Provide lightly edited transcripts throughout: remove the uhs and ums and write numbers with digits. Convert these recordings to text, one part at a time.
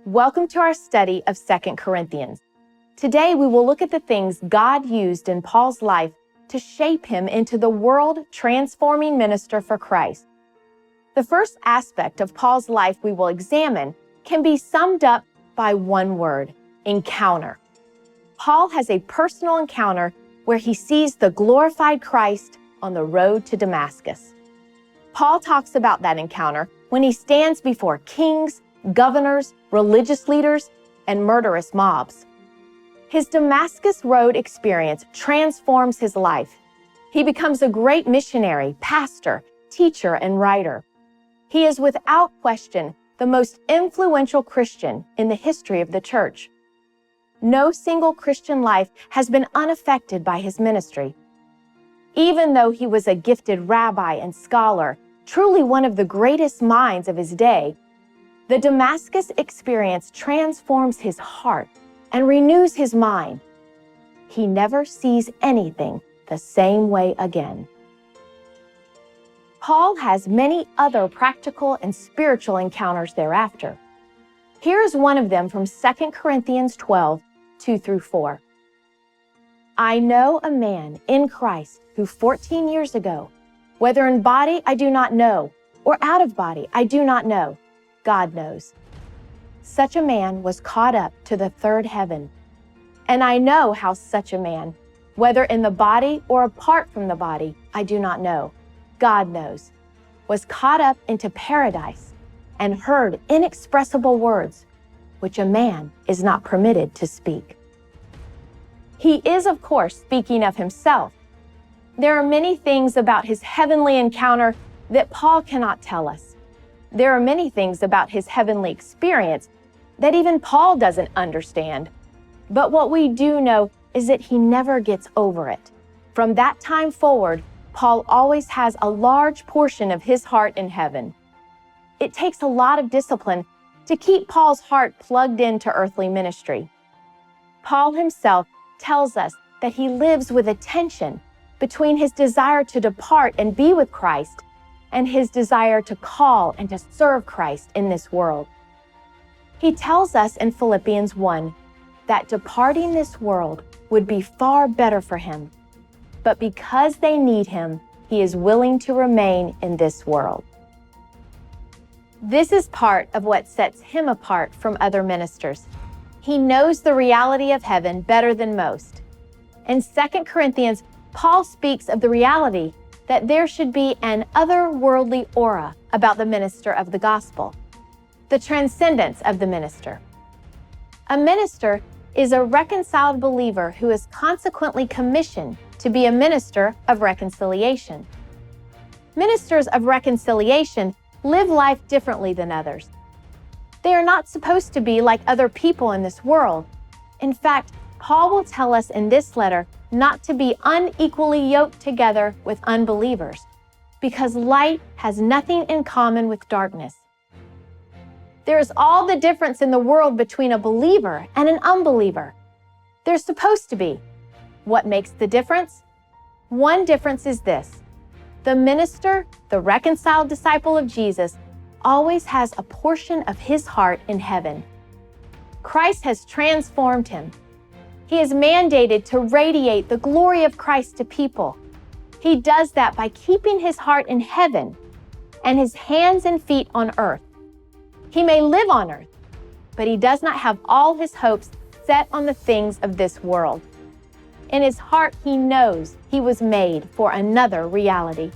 Welcome to our study of 2 Corinthians. Today we will look at the things God used in Paul's life to shape him into the world-transforming minister for Christ. The first aspect of Paul's life we will examine can be summed up by one word: encounter. Paul has a personal encounter where he sees the glorified Christ on the road to Damascus. Paul talks about that encounter when he stands before kings, governors, religious leaders, and murderous mobs. His Damascus Road experience transforms his life. He becomes a great missionary, pastor, teacher, and writer. He is without question the most influential Christian in the history of the church. No single Christian life has been unaffected by his ministry. Even though he was a gifted rabbi and scholar, truly one of the greatest minds of his day, the Damascus experience transforms his heart and renews his mind. He never sees anything the same way again. Paul has many other practical and spiritual encounters thereafter. Here is one of them from 2 Corinthians 12, 2-4. I know a man in Christ who 14 years ago, whether in body I do not know, or out of body I do not know, God knows. Such a man was caught up to the third heaven. And I know how such a man, whether in the body or apart from the body, I do not know, God knows, was caught up into paradise and heard inexpressible words, which a man is not permitted to speak. He is, of course, speaking of himself. There are many things about his heavenly encounter that Paul cannot tell us. There are many things about his heavenly experience that even Paul doesn't understand. But what we do know is that he never gets over it. From that time forward, Paul always has a large portion of his heart in heaven. It takes a lot of discipline to keep Paul's heart plugged into earthly ministry. Paul himself tells us that he lives with a tension between his desire to depart and be with Christ and his desire to call and to serve Christ in this world. He tells us in Philippians 1 that departing this world would be far better for him, but because they need him, he is willing to remain in this world. This is part of what sets him apart from other ministers. He knows the reality of heaven better than most. In 2 Corinthians, Paul speaks of the reality that there should be an otherworldly aura about the minister of the gospel, the transcendence of the minister. A minister is a reconciled believer who is consequently commissioned to be a minister of reconciliation. Ministers of reconciliation live life differently than others. They are not supposed to be like other people in this world. In fact, Paul will tell us in this letter not to be unequally yoked together with unbelievers, because light has nothing in common with darkness. There is all the difference in the world between a believer and an unbeliever. There's supposed to be. What makes the difference? One difference is this: the minister, the reconciled disciple of Jesus, always has a portion of his heart in heaven. Christ has transformed him. He is mandated to radiate the glory of Christ to people. He does that by keeping his heart in heaven and his hands and feet on earth. He may live on earth, but he does not have all his hopes set on the things of this world. In his heart, he knows he was made for another reality.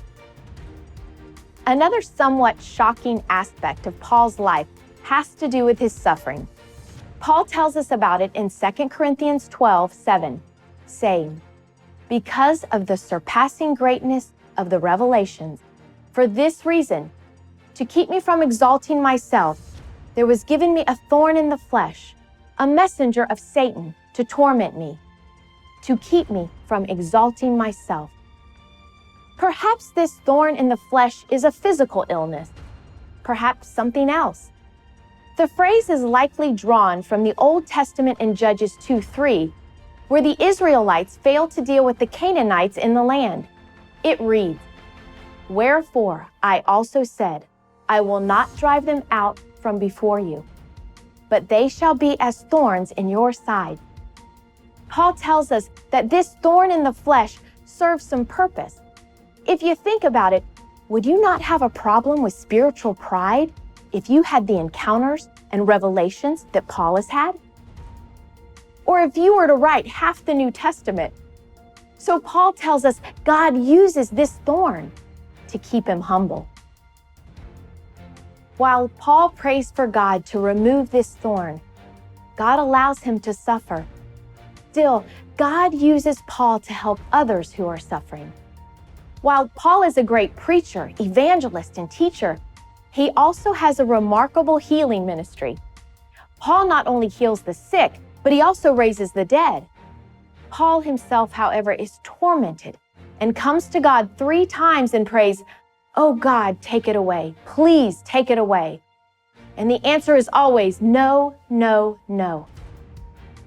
Another somewhat shocking aspect of Paul's life has to do with his suffering. Paul tells us about it in 2 Corinthians 12:7, saying, because of the surpassing greatness of the revelations, for this reason, to keep me from exalting myself, there was given me a thorn in the flesh, a messenger of Satan to torment me, to keep me from exalting myself. Perhaps this thorn in the flesh is a physical illness, perhaps something else. The phrase is likely drawn from the Old Testament in Judges 2:3, where the Israelites failed to deal with the Canaanites in the land. It reads, "Wherefore I also said, I will not drive them out from before you." but they shall be as thorns in your side. Paul tells us that this thorn in the flesh serves some purpose. If you think about it, would you not have a problem with spiritual pride if you had the encounters and revelations that Paul has had? Or if you were to write half the New Testament? So Paul tells us God uses this thorn to keep him humble. While Paul prays for God to remove this thorn, God allows him to suffer. Still, God uses Paul to help others who are suffering. While Paul is a great preacher, evangelist, and teacher, he also has a remarkable healing ministry. Paul not only heals the sick, but he also raises the dead. Paul himself, however, is tormented and comes to God 3 times and prays, "Oh God, take it away. Please take it away." And the answer is always no, no, no.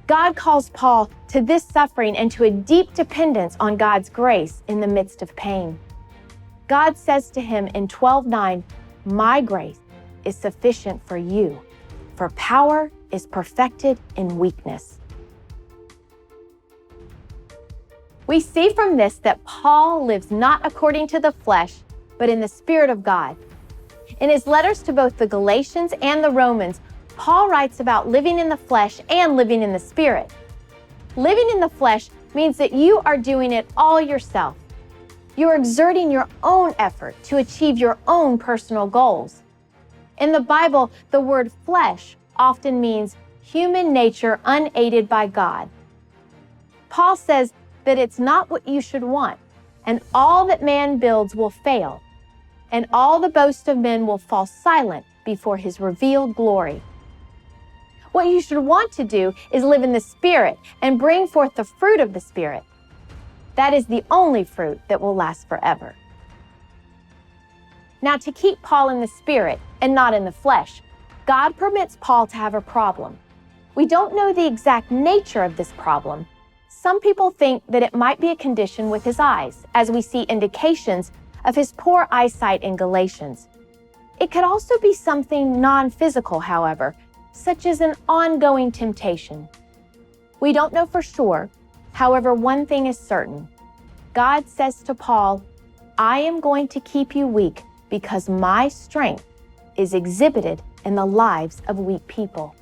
God calls Paul to this suffering and to a deep dependence on God's grace in the midst of pain. God says to him in 12:9, "My grace is sufficient for you, for power is perfected in weakness." We see from this that Paul lives not according to the flesh, but in the Spirit of God. In his letters to both the Galatians and the Romans, Paul writes about living in the flesh and living in the Spirit. Living in the flesh means that you are doing it all yourself. You are exerting your own effort to achieve your own personal goals. In the Bible, the word flesh often means human nature unaided by God. Paul says that it's not what you should want, and all that man builds will fail, and all the boast of men will fall silent before his revealed glory. What you should want to do is live in the Spirit and bring forth the fruit of the Spirit. That is the only fruit that will last forever. Now, to keep Paul in the Spirit and not in the flesh, God permits Paul to have a problem. We don't know the exact nature of this problem. Some people think that it might be a condition with his eyes, as we see indications of his poor eyesight in Galatians. It could also be something non-physical, however, such as an ongoing temptation. We don't know for sure. However, one thing is certain. God says to Paul, "I am going to keep you weak because my strength is exhibited in the lives of weak people."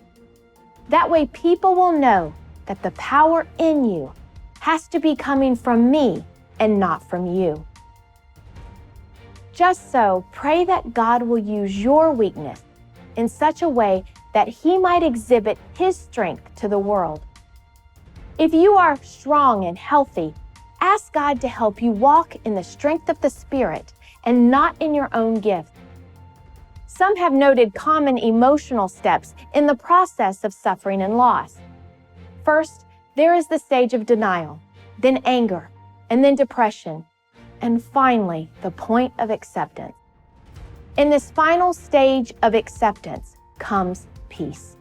That way, people will know that the power in you has to be coming from me and not from you. Just so, pray that God will use your weakness in such a way that He might exhibit His strength to the world. If you are strong and healthy, ask God to help you walk in the strength of the Spirit and not in your own gift. Some have noted common emotional steps in the process of suffering and loss. First, there is the stage of denial, then anger, and then depression, and finally, the point of acceptance. In this final stage of acceptance comes peace.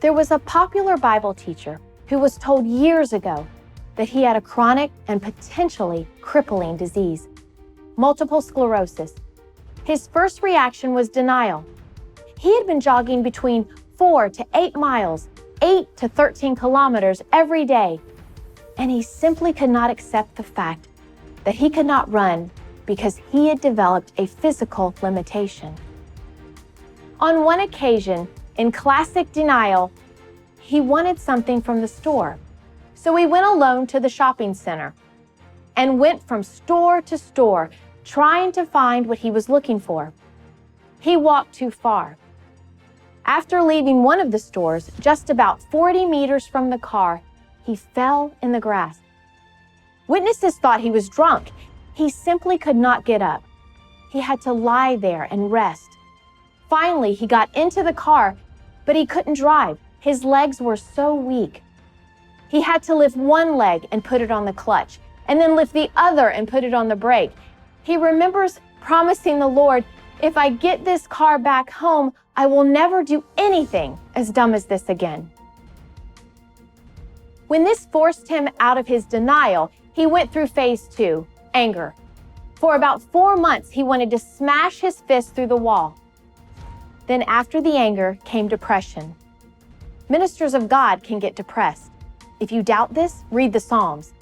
There was a popular Bible teacher who was told years ago that he had a chronic and potentially crippling disease, multiple sclerosis. His first reaction was denial. He had been jogging between 4 to 8 miles, 8 to 13 kilometers every day, and he simply could not accept the fact that he could not run because he had developed a physical limitation. On one occasion, in classic denial, he wanted something from the store. So he went alone to the shopping center and went from store to store trying to find what he was looking for. He walked too far. After leaving one of the stores, just about 40 meters from the car, he fell in the grass. Witnesses thought he was drunk. He simply could not get up. He had to lie there and rest. Finally, he got into the car, but he couldn't drive. His legs were so weak. He had to lift one leg and put it on the clutch, and then lift the other and put it on the brake. He remembers promising the Lord, "If I get this car back home, I will never do anything as dumb as this again." When this forced him out of his denial, he went through phase 2, anger. For about 4 months, he wanted to smash his fist through the wall. Then after the anger came depression. Ministers of God can get depressed. If you doubt this, read the Psalms.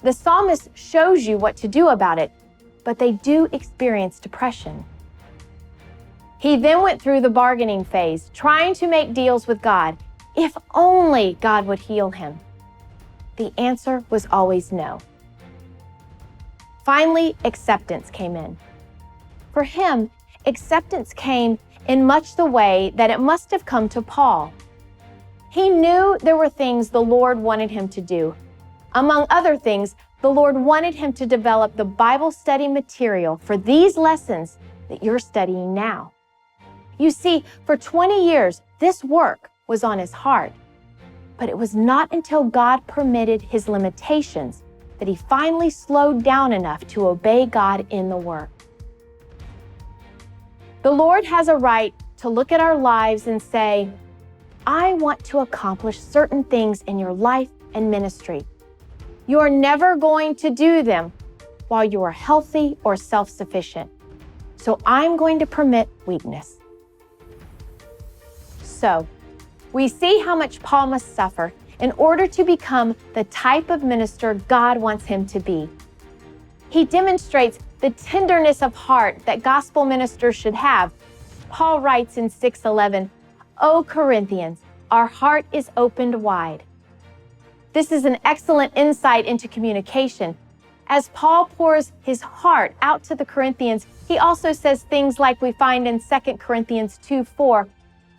The psalmist shows you what to do about it, but they do experience depression. He then went through the bargaining phase, trying to make deals with God. If only God would heal him. The answer was always no. Finally, acceptance came in. For him, acceptance came in much the way that it must have come to Paul. He knew there were things the Lord wanted him to do. Among other things, the Lord wanted him to develop the Bible study material for these lessons that you're studying now. You see, for 20 years, this work was on his heart. But it was not until God permitted his limitations that he finally slowed down enough to obey God in the work. The Lord has a right to look at our lives and say, I want to accomplish certain things in your life and ministry. You are never going to do them while you are healthy or self-sufficient. So I'm going to permit weakness. So, we see how much Paul must suffer in order to become the type of minister God wants him to be. He demonstrates the tenderness of heart that gospel ministers should have. Paul writes in 6:11, O Corinthians, our heart is opened wide. This is an excellent insight into communication. As Paul pours his heart out to the Corinthians, he also says things like we find in 2 Corinthians 2:4,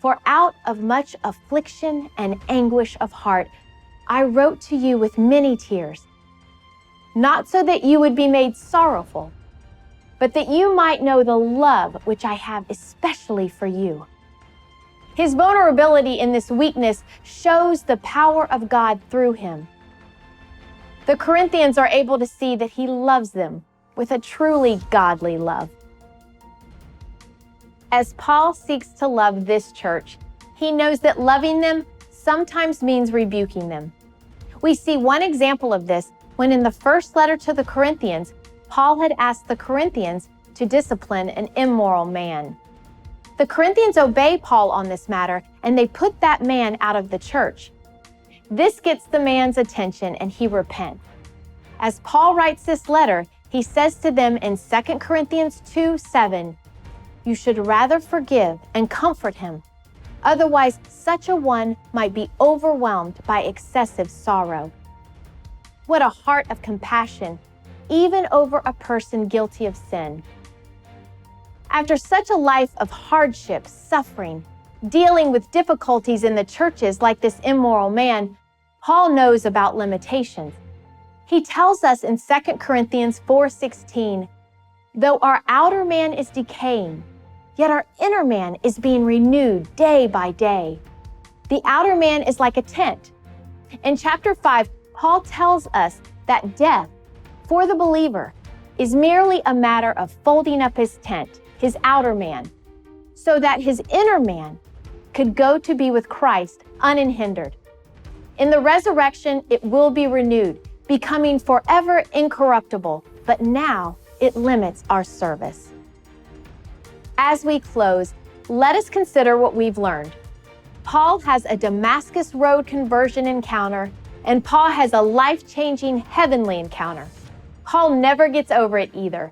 For out of much affliction and anguish of heart, I wrote to you with many tears, not so that you would be made sorrowful, but that you might know the love which I have especially for you. His vulnerability in this weakness shows the power of God through him. The Corinthians are able to see that he loves them with a truly godly love. As Paul seeks to love this church, he knows that loving them sometimes means rebuking them. We see one example of this when in the first letter to the Corinthians, Paul had asked the Corinthians to discipline an immoral man. The Corinthians obey Paul on this matter, and they put that man out of the church. This gets the man's attention, and he repents. As Paul writes this letter, he says to them in 2 Corinthians 2:7, You should rather forgive and comfort him. Otherwise, such a one might be overwhelmed by excessive sorrow. What a heart of compassion, even over a person guilty of sin. After such a life of hardship, suffering, dealing with difficulties in the churches like this immoral man, Paul knows about limitations. He tells us in 2 Corinthians 4:16, Though our outer man is decaying, yet our inner man is being renewed day by day. The outer man is like a tent. In chapter 5, Paul tells us that death, for the believer, is merely a matter of folding up his tent, his outer man, so that his inner man could go to be with Christ unhindered. In the resurrection, it will be renewed, becoming forever incorruptible, but now it limits our service. As we close, let us consider what we've learned. Paul has a Damascus Road conversion encounter, and Paul has a life-changing heavenly encounter. Paul never gets over it either.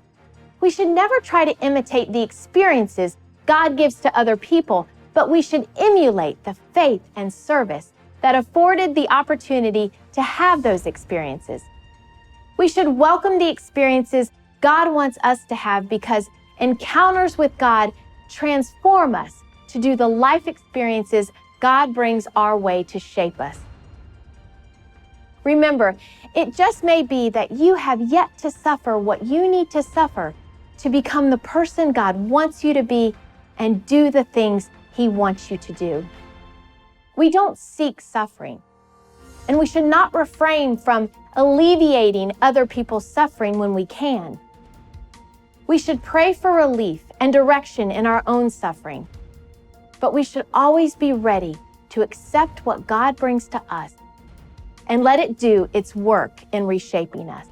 We should never try to imitate the experiences God gives to other people, but we should emulate the faith and service that afforded the opportunity to have those experiences. We should welcome the experiences God wants us to have because encounters with God transform us to do the life experiences God brings our way to shape us. Remember, it just may be that you have yet to suffer what you need to suffer to become the person God wants you to be and do the things He wants you to do. We don't seek suffering, and we should not refrain from alleviating other people's suffering when we can. We should pray for relief and direction in our own suffering, but we should always be ready to accept what God brings to us and let it do its work in reshaping us.